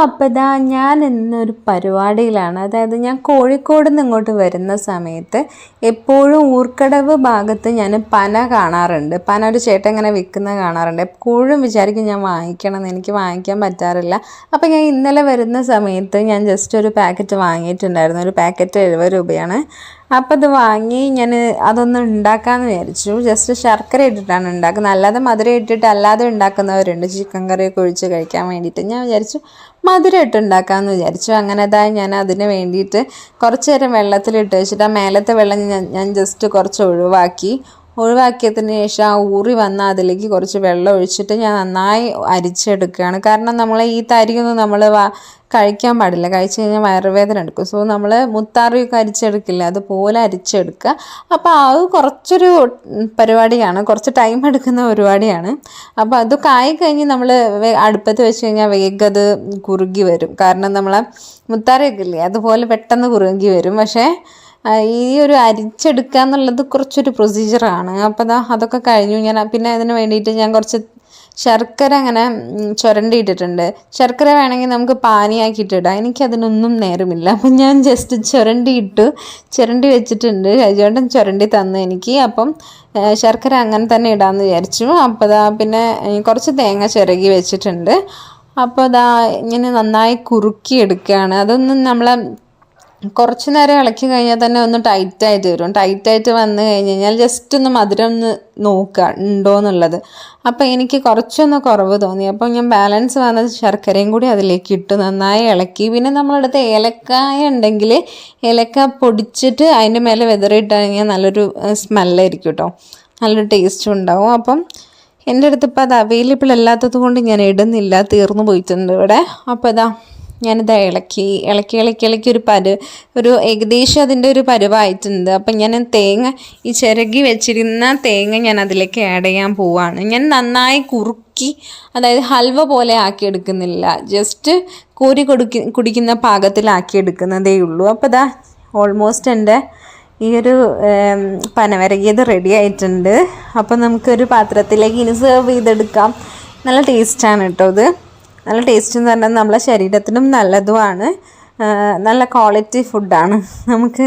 അപ്പോൾ ഇതാ ഞാൻ ഇന്നൊരു പരിപാടിയിലാണ്. അതായത് ഞാൻ കോഴിക്കോട് നിന്ന് ഇങ്ങോട്ട് വരുന്ന സമയത്ത് എപ്പോഴും ഊർക്കടവ് ഭാഗത്ത് ഞാൻ പന കാണാറുണ്ട്. പന ഒരു ചേട്ടൻ ഇങ്ങനെ വിൽക്കുന്ന കാണാറുണ്ട്. എപ്പോഴും വിചാരിക്കും ഞാൻ വാങ്ങിക്കണം എന്ന്, എനിക്ക് വാങ്ങിക്കാൻ പറ്റാറില്ല. അപ്പോൾ ഞാൻ ഇന്നലെ വരുന്ന സമയത്ത് ഞാൻ ജസ്റ്റ് ഒരു പാക്കറ്റ് വാങ്ങിയിട്ടുണ്ടായിരുന്നു. ഒരു പാക്കറ്റ് 70 രൂപയാണ്. അപ്പോൾ അത് വാങ്ങി ഞാൻ അതൊന്ന് ഉണ്ടാക്കാമെന്ന് വിചാരിച്ചു. ജസ്റ്റ് ശർക്കര ഇട്ടിട്ടാണ് ഉണ്ടാക്കുന്നത്. അല്ലാതെ മധുരം ഇട്ടിട്ട് അല്ലാതെ ഉണ്ടാക്കുന്നവരുണ്ട്, ചിക്കൻ കറിയൊക്കെ ഒഴിച്ച് കഴിക്കാൻ വേണ്ടിയിട്ട്. ഞാൻ വിചാരിച്ചു മധുരം ഇട്ട് ഉണ്ടാക്കാമെന്ന് വിചാരിച്ചു. അങ്ങനെ അതായത് ഞാൻ അതിന് വേണ്ടിയിട്ട് കുറച്ച് നേരം വെള്ളത്തിലിട്ട് വെച്ചിട്ട് ആ മേലത്തെ വെള്ളം ഞാൻ ജസ്റ്റ് കുറച്ച് ഒഴിവാക്കിയതിന് ശേഷം ആ ഊറി വന്ന അതിലേക്ക് കുറച്ച് വെള്ളം ഒഴിച്ചിട്ട് ഞാൻ നന്നായി അരിച്ചെടുക്കുകയാണ്. കാരണം നമ്മൾ ഈ തരിയൊന്നും നമ്മൾ കഴിക്കാൻ പാടില്ല. കഴിച്ച് കഴിഞ്ഞാൽ വയറുവേദന എടുക്കും. സോ നമ്മൾ മുത്താറിയൊക്കെ അരിച്ചെടുക്കില്ല, അതുപോലെ അരിച്ചെടുക്കുക. അപ്പോൾ അത് കുറച്ചൊരു പരിപാടിയാണ്, കുറച്ച് ടൈം എടുക്കുന്ന പരിപാടിയാണ്. അപ്പോൾ അത് കഴിഞ്ഞ് നമ്മൾ അടുപ്പത്ത് വെച്ച് കഴിഞ്ഞാൽ വേഗം അത് കുറുകി വരും. കാരണം നമ്മളെ മുത്താറിയൊക്കെ ഇല്ലേ, അതുപോലെ പെട്ടെന്ന് കുറുകി വരും. പക്ഷേ ഈ ഒരു അരിച്ചെടുക്കുക എന്നുള്ളത് കുറച്ചൊരു പ്രൊസീജിയറാണ്. അപ്പോൾ അതൊക്കെ കഴിഞ്ഞു. ഞാൻ പിന്നെ അതിന് വേണ്ടിയിട്ട് ഞാൻ കുറച്ച് ശർക്കര അങ്ങനെ ചുരണ്ടിയിട്ടിട്ടുണ്ട്. ശർക്കര വേണമെങ്കിൽ നമുക്ക് പാനിയാക്കിയിട്ടിടാം. എനിക്കതിനൊന്നും നേരമില്ല. അപ്പം ഞാൻ ജസ്റ്റ് ചുരണ്ടി വെച്ചിട്ടുണ്ട്. കഴിച്ചോണ്ടും ചുരണ്ടി തന്നു എനിക്ക്. അപ്പം ശർക്കര അങ്ങനെ തന്നെ ഇടാമെന്ന് വിചാരിച്ചു. അപ്പോൾ പിന്നെ കുറച്ച് തേങ്ങ ചിരകി വെച്ചിട്ടുണ്ട്. അപ്പോൾ ഇങ്ങനെ നന്നായി കുറുക്കി എടുക്കുകയാണ്. അതൊന്നും നമ്മളെ കുറച്ച് നേരം ഇളക്കി കഴിഞ്ഞാൽ തന്നെ ഒന്ന് ടൈറ്റായിട്ട് വരും. ടൈറ്റായിട്ട് വന്നു കഴിഞ്ഞ് കഴിഞ്ഞാൽ ജസ്റ്റ് ഒന്ന് മധുരം ഒന്ന് നോക്കുക ഉണ്ടോ എന്നുള്ളത്. അപ്പോൾ എനിക്ക് കുറച്ചൊന്ന് കുറവ് തോന്നി. അപ്പോൾ ഞാൻ ബാലൻസ് വന്ന ശർക്കരയും കൂടി അതിലേക്ക് ഇട്ട് നന്നായി ഇളക്കി. പിന്നെ നമ്മളടുത്ത് ഏലക്കായ ഉണ്ടെങ്കിൽ ഏലക്ക പൊടിച്ചിട്ട് അതിൻ്റെ മേലെ വിതറിയിട്ട് കഴിഞ്ഞാൽ നല്ലൊരു സ്മെല്ലായിരിക്കും കേട്ടോ, നല്ലൊരു ടേസ്റ്റും ഉണ്ടാവും. അപ്പം എൻ്റെ അടുത്ത് ഇപ്പോൾ അത് അവൈലബിൾ അല്ലാത്തത് കൊണ്ട് ഞാൻ ഇടുന്നില്ല, തീർന്നു പോയിട്ടുണ്ട് ഇവിടെ. അപ്പോൾ ഞാനിത് ഇളക്കി ഒരു ഏകദേശം അതിൻ്റെ ഒരു പരുവായിട്ടുണ്ട്. അപ്പം ഞാൻ ഈ ചിരകി വെച്ചിരുന്ന തേങ്ങ ഞാൻ അതിലേക്ക് ആഡ് ചെയ്യാൻ പോവാണ്. ഞാൻ നന്നായി കുറുക്കി, അതായത് ഹൽവ പോലെ ആക്കിയെടുക്കുന്നില്ല, ജസ്റ്റ് കോരി കുടിക്കുന്ന പാകത്തിലാക്കി എടുക്കുന്നതേ ഉള്ളൂ. അപ്പോൾ ഓൾമോസ്റ്റ് എൻ്റെ ഈ ഒരു പനവരകിയത് റെഡി ആയിട്ടുണ്ട്. അപ്പോൾ നമുക്കൊരു പാത്രത്തിലേക്ക് ഇനി സെർവ് ചെയ്തെടുക്കാം. നല്ല ടേസ്റ്റാണ് കേട്ടോ ഇത്. നല്ല ടേസ്റ്റ് എന്ന് പറഞ്ഞാൽ നമ്മളെ ശരീരത്തിനും നല്ലതുമാണ്. നല്ല ക്വാളിറ്റി ഫുഡാണ് നമുക്ക്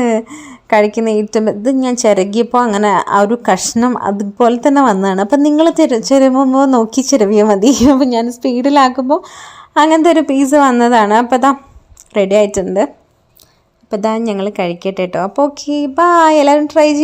കഴിക്കുന്ന ഏറ്റവും. ഇത് ഞാൻ ചിരകിയപ്പോൾ അങ്ങനെ ആ ഒരു കഷ്ണം അതുപോലെ തന്നെ വന്നതാണ്. അപ്പം നിങ്ങൾ ചിരവുമ്പോൾ നോക്കി ചിരവിയാൽ മതി. അപ്പം ഞാൻ സ്പീഡിലാക്കുമ്പോൾ അങ്ങനത്തെ ഒരു പീസ് വന്നതാണ്. അപ്പോൾ റെഡി ആയിട്ടുണ്ട്. അപ്പോൾ ഞങ്ങൾ കഴിക്കട്ടെ കേട്ടോ. അപ്പോൾ ഓക്കെ, ബൈ. എല്ലാവരും ട്രൈ ചെയ്യും.